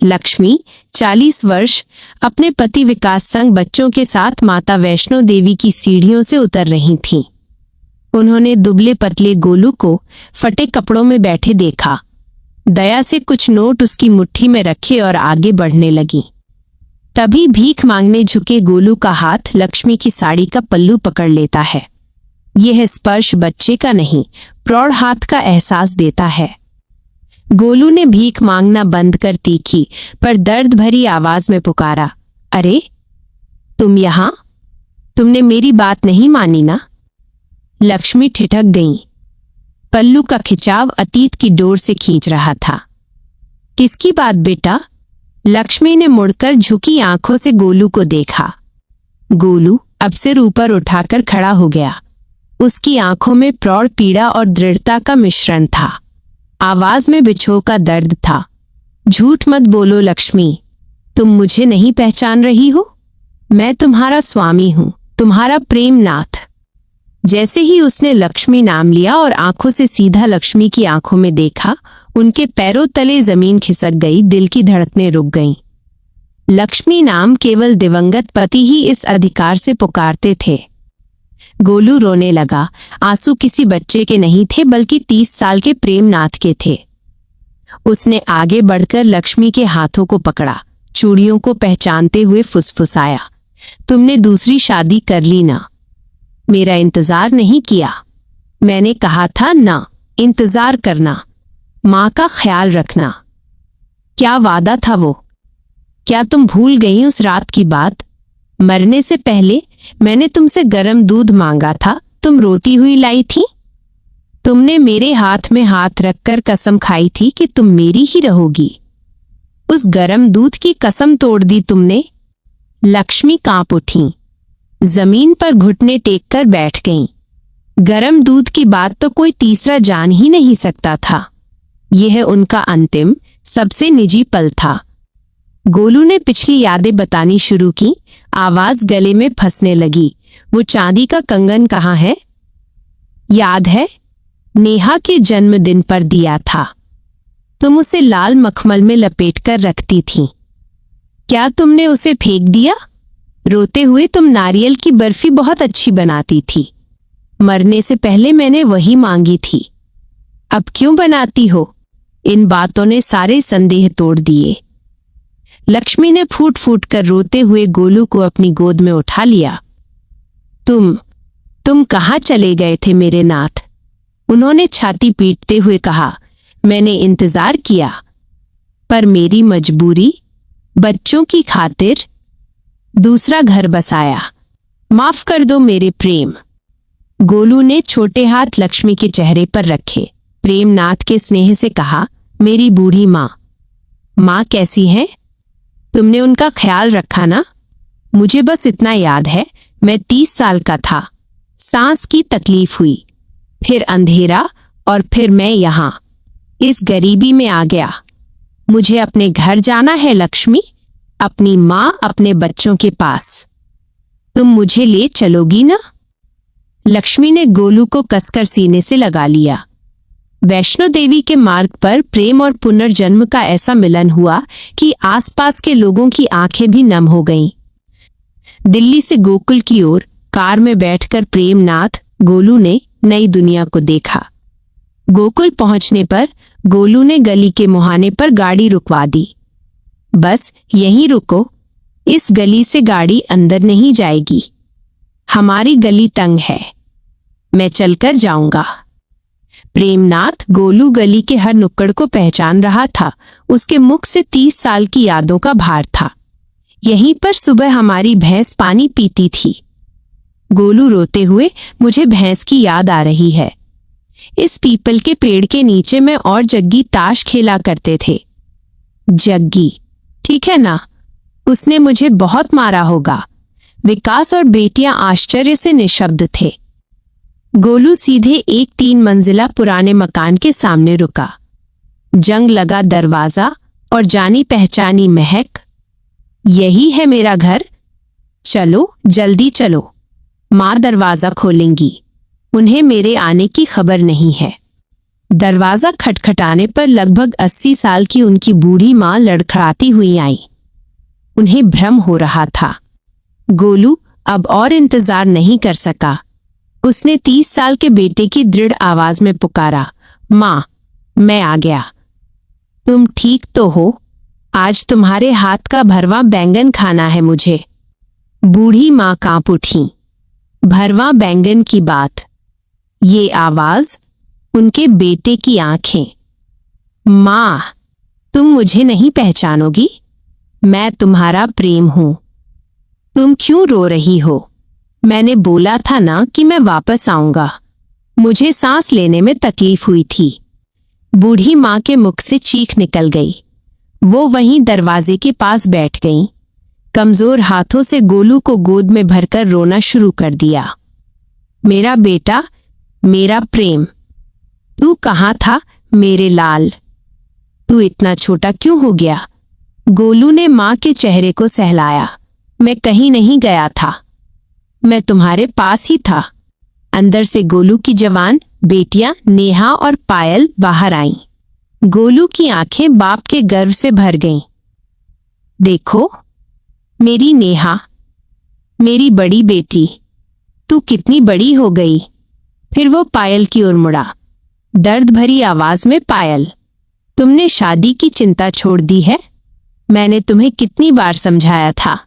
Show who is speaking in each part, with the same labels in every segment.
Speaker 1: लक्ष्मी 40 वर्ष अपने पति विकास संग बच्चों के साथ माता वैष्णो देवी की सीढ़ियों से उतर रही थीं। उन्होंने दुबले पतले गोलू को फटे कपड़ों में बैठे देखा। दया से कुछ नोट उसकी मुट्ठी में रखे और आगे बढ़ने लगी। तभी भीख मांगने झुके गोलू का हाथ लक्ष्मी की साड़ी का पल्लू पकड़ लेता है। यह स्पर्श बच्चे का नहीं, प्रौढ़ हाथ का एहसास देता है। गोलू ने भीख मांगना बंद कर तीखी पर दर्द भरी आवाज में पुकारा, अरे तुम यहां? तुमने मेरी बात नहीं मानी ना? लक्ष्मी ठिठक गई। पल्लू का खिंचाव अतीत की डोर से खींच रहा था। किसकी बात बेटा? लक्ष्मी ने मुड़कर झुकी आंखों से गोलू को देखा। गोलू अब सिर ऊपर उठाकर खड़ा हो गया। उसकी आंखों में प्रौढ़ पीड़ा और दृढ़ता का मिश्रण था। आवाज में बिछो का दर्द था। झूठ मत बोलो लक्ष्मी, तुम मुझे नहीं पहचान रही हो? मैं तुम्हारा स्वामी हूं, तुम्हारा प्रेमनाथ। जैसे ही उसने लक्ष्मी नाम लिया और आंखों से सीधा लक्ष्मी की आंखों में देखा, उनके पैरों तले जमीन खिसक गई, दिल की धड़कनें रुक गईं। लक्ष्मी नाम केवल दिवंगत पति ही इस अधिकार से पुकारते थे। गोलू रोने लगा। आंसू किसी बच्चे के नहीं थे बल्कि 30 साल के प्रेमनाथ के थे। उसने आगे बढ़कर लक्ष्मी के हाथों को पकड़ा, चूड़ियों को पहचानते हुए फुसफुसाया, तुमने दूसरी शादी कर ली ना? मेरा इंतजार नहीं किया? मैंने कहा था ना, इंतजार करना, माँ का ख्याल रखना। क्या वादा था वो? क्या तुम भूल गई उस रात की बात? मरने से पहले मैंने तुमसे गर्म दूध मांगा था, तुम रोती हुई लाई थी। तुमने मेरे हाथ में हाथ रखकर कसम खाई थी कि तुम मेरी ही रहोगी। उस गर्म दूध की कसम तोड़ दी तुमने। लक्ष्मी कांप उठी, जमीन पर घुटने टेक कर बैठ गईं। गर्म दूध की बात तो कोई तीसरा जान ही नहीं सकता था। यह उनका अंतिम, सबसे निजी पल था। गोलू ने पिछली यादें बतानी शुरू की। आवाज गले में फंसने लगी। वो चांदी का कंगन कहाँ है? याद है, नेहा के जन्मदिन पर दिया था। तुम उसे लाल मखमल में लपेटकर रखती थी। क्या तुमने उसे फेंक दिया? रोते हुए तुम नारियल की बर्फी बहुत अच्छी बनाती थी। मरने से पहले मैंने वही मांगी थी। अब क्यों बनाती हो? इन बातों ने सारे संदेह तोड़ दिए। लक्ष्मी ने फूट फूट कर रोते हुए गोलू को अपनी गोद में उठा लिया। तुम कहाँ चले गए थे मेरे नाथ? उन्होंने छाती पीटते हुए कहा। मैंने इंतजार किया, पर मेरी मजबूरी, बच्चों की खातिर दूसरा घर बसाया। माफ कर दो मेरे प्रेम। गोलू ने छोटे हाथ लक्ष्मी के चेहरे पर रखे। प्रेमनाथ के स्नेह से कहा, मेरी बूढ़ी माँ। माँ कैसी है? तुमने उनका ख्याल रखा ना? मुझे बस इतना याद है, मैं 30 साल का था। सांस की तकलीफ हुई, फिर अंधेरा, और फिर मैं यहां इस गरीबी में आ गया। मुझे अपने घर जाना है लक्ष्मी, अपनी माँ, अपने बच्चों के पास। तुम मुझे ले चलोगी ना? लक्ष्मी ने गोलू को कसकर सीने से लगा लिया। वैष्णो देवी के मार्ग पर प्रेम और पुनर्जन्म का ऐसा मिलन हुआ कि आसपास के लोगों की आंखें भी नम हो गईं। दिल्ली से गोकुल की ओर कार में बैठकर प्रेमनाथ, गोलू ने नई दुनिया को देखा। गोकुल पहुंचने पर गोलू ने गली के मुहाने पर गाड़ी रुकवा दी। बस यहीं रुको, इस गली से गाड़ी अंदर नहीं जाएगी। हमारी गली तंग है, मैं चलकर जाऊंगा। प्रेमनाथ गोलू गली के हर नुक्कड़ को पहचान रहा था। उसके मुख से 30 साल की यादों का भार था। यहीं पर सुबह हमारी भैंस पानी पीती थी। गोलू रोते हुए, मुझे भैंस की याद आ रही है। इस पीपल के पेड़ के नीचे मैं और जग्गी ताश खेला करते थे। जग्गी, ठीक है ना? उसने मुझे बहुत मारा होगा। विकास और बेटियां आश्चर्य से निशब्द थे। गोलू सीधे एक 3 मंजिला पुराने मकान के सामने रुका। जंग लगा दरवाजा और जानी पहचानी महक। यही है मेरा घर। चलो, जल्दी चलो, माँ दरवाजा खोलेंगी। उन्हें मेरे आने की खबर नहीं है। दरवाजा खटखटाने पर लगभग 80 साल की उनकी बूढ़ी माँ लड़खड़ाती हुई आई। उन्हें भ्रम हो रहा था। गोलू अब और इंतजार नहीं कर सका। उसने 30 साल के बेटे की दृढ़ आवाज में पुकारा, माँ, मैं आ गया। तुम ठीक तो हो? आज तुम्हारे हाथ का भरवा बैंगन खाना है मुझे। बूढ़ी माँ कांप उठी। भरवा बैंगन की बात, ये आवाज, उनके बेटे की आंखें। माँ, तुम मुझे नहीं पहचानोगी? मैं तुम्हारा प्रेम हूं। तुम क्यों रो रही हो? मैंने बोला था ना कि मैं वापस आऊंगा। मुझे सांस लेने में तकलीफ हुई थी। बूढ़ी माँ के मुख से चीख निकल गई। वो वहीं दरवाजे के पास बैठ गईं। कमजोर हाथों से गोलू को गोद में भरकर रोना शुरू कर दिया। मेरा बेटा, मेरा प्रेम, तू कहाँ था मेरे लाल? तू इतना छोटा क्यों हो गया? गोलू ने माँ के चेहरे को सहलाया। मैं कहीं नहीं गया था, मैं तुम्हारे पास ही था। अंदर से गोलू की जवान बेटियां नेहा और पायल बाहर आईं। गोलू की आंखें बाप के गर्व से भर गईं। देखो, मेरी नेहा, मेरी बड़ी बेटी, तू कितनी बड़ी हो गई। फिर वो पायल की ओर मुड़ा। दर्द भरी आवाज में, पायल, तुमने शादी की चिंता छोड़ दी है? मैंने तुम्हें कितनी बार समझाया था।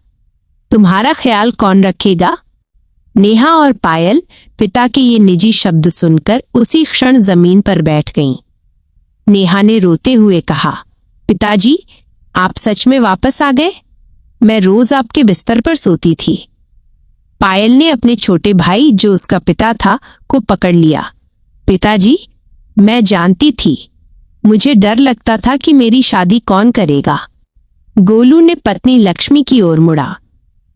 Speaker 1: तुम्हारा ख्याल कौन रखेगा? नेहा और पायल पिता के ये निजी शब्द सुनकर उसी क्षण जमीन पर बैठ गईं। नेहा ने रोते हुए कहा, पिताजी, आप सच में वापस आ गए? मैं रोज आपके बिस्तर पर सोती थी। पायल ने अपने छोटे भाई, जो उसका पिता था, को पकड़ लिया। पिताजी, मैं जानती थी। मुझे डर लगता था कि मेरी शादी कौन करेगा। गोलू ने पत्नी लक्ष्मी की ओर मुड़ा।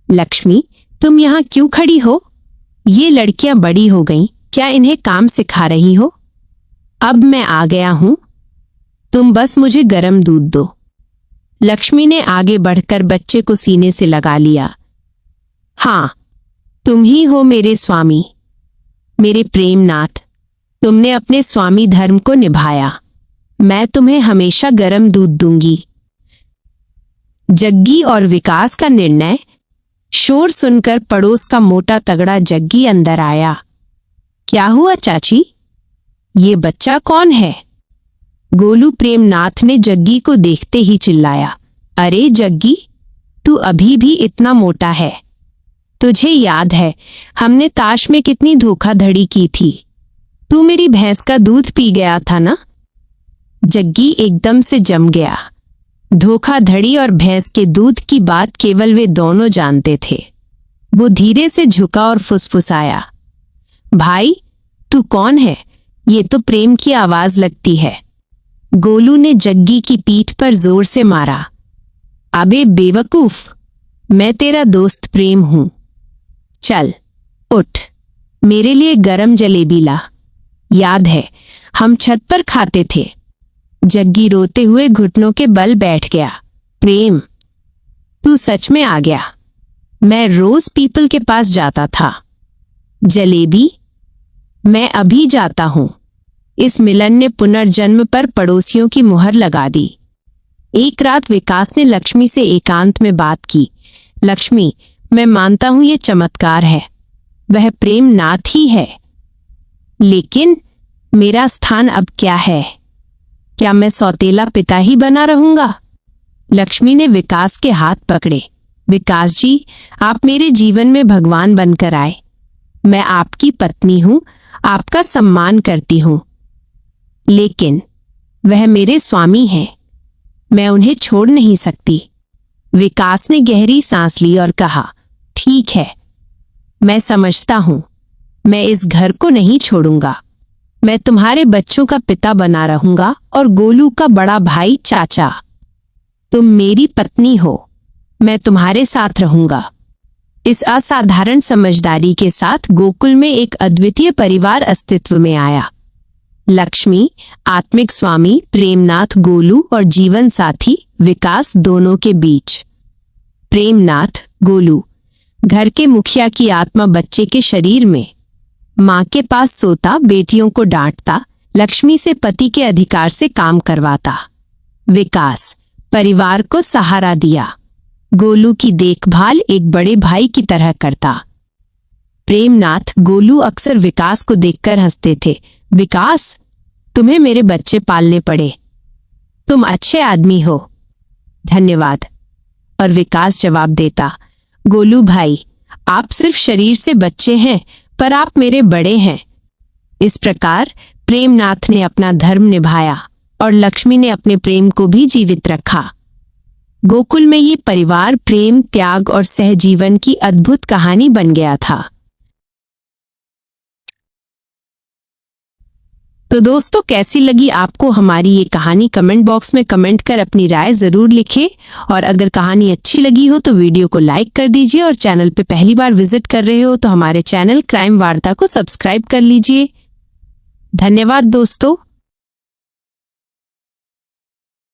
Speaker 1: लक्ष्मी, तुम यहाँ क्यों खड़ी हो? ये लड़कियां बड़ी हो गईं, क्या इन्हें काम सिखा रही हो? अब मैं आ गया हूं, तुम बस मुझे गर्म दूध दो। लक्ष्मी ने आगे बढ़कर बच्चे को सीने से लगा लिया। हाँ, तुम ही हो मेरे स्वामी, मेरे प्रेमनाथ। तुमने अपने स्वामी धर्म को निभाया। मैं तुम्हें हमेशा गर्म दूध दूंगी। जग्गी और विकास का निर्णय। शोर सुनकर पड़ोस का मोटा तगड़ा जग्गी अंदर आया। क्या हुआ चाची? ये बच्चा कौन है? गोलू प्रेमनाथ ने जग्गी को देखते ही चिल्लाया। अरे जग्गी, तू अभी भी इतना मोटा है। तुझे याद है हमने ताश में कितनी धोखाधड़ी की थी? तू मेरी भैंस का दूध पी गया था ना? जग्गी एकदम से जम गया। धोखाधड़ी और भैंस के दूध की बात केवल वे दोनों जानते थे। वो धीरे से झुका और फुसफुसाया, भाई, तू कौन है? ये तो प्रेम की आवाज लगती है। गोलू ने जग्गी की पीठ पर जोर से मारा। अबे बेवकूफ, मैं तेरा दोस्त प्रेम हूं। चल, उठ, मेरे लिए गरम जलेबी ला। याद है हम छत पर खाते थे। जग्गी रोते हुए घुटनों के बल बैठ गया। प्रेम, तू सच में आ गया। मैं रोज पीपल के पास जाता था। जलेबी, मैं अभी जाता हूं। इस मिलन ने पुनर्जन्म पर पड़ोसियों की मुहर लगा दी। एक रात विकास ने लक्ष्मी से एकांत में बात की। लक्ष्मी, मैं मानता हूं ये चमत्कार है, वह प्रेमनाथ ही है, लेकिन मेरा स्थान अब क्या है? क्या मैं सौतेला पिता ही बना रहूंगा? लक्ष्मी ने विकास के हाथ पकड़े। विकास जी, आप मेरे जीवन में भगवान बनकर आए। मैं आपकी पत्नी हूं, आपका सम्मान करती हूं, लेकिन वह मेरे स्वामी हैं, मैं उन्हें छोड़ नहीं सकती। विकास ने गहरी सांस ली और कहा, ठीक है, मैं समझता हूं, मैं इस घर को नहीं छोड़ूंगा। मैं तुम्हारे बच्चों का पिता बना रहूंगा और गोलू का बड़ा भाई चाचा। तुम मेरी पत्नी हो, मैं तुम्हारे साथ रहूंगा। इस असाधारण समझदारी के साथ गोकुल में एक अद्वितीय परिवार अस्तित्व में आया। लक्ष्मी, आत्मिक स्वामी प्रेमनाथ, गोलू और जीवन साथी विकास, दोनों के बीच। प्रेमनाथ, गोलू, घर के मुखिया की आत्मा बच्चे के शरीर में। मां के पास सोता, बेटियों को डांटता, लक्ष्मी से पति के अधिकार से काम करवाता। विकास परिवार को सहारा दिया। गोलू की देखभाल एक बड़े भाई की तरह करता। प्रेमनाथ गोलू अक्सर विकास को देखकर हंसते थे। विकास, तुम्हें मेरे बच्चे पालने पड़े। तुम अच्छे आदमी हो। धन्यवाद। और विकास जवाब देता, गोलू भाई, आप सिर्फ शरीर से बच्चे हैं, पर आप मेरे बड़े हैं। इस प्रकार प्रेमनाथ ने अपना धर्म निभाया और लक्ष्मी ने अपने प्रेम को भी जीवित रखा। गोकुल में ये परिवार प्रेम, त्याग और सहजीवन की अद्भुत कहानी बन गया था। तो दोस्तों, कैसी लगी आपको हमारी ये कहानी? कमेंट बॉक्स में कमेंट कर अपनी राय जरूर लिखें। और अगर कहानी अच्छी लगी हो तो वीडियो को लाइक कर दीजिए और चैनल पे पहली बार विजिट कर रहे हो तो हमारे चैनल क्राइम वार्ता को सब्सक्राइब कर लीजिए। धन्यवाद दोस्तों।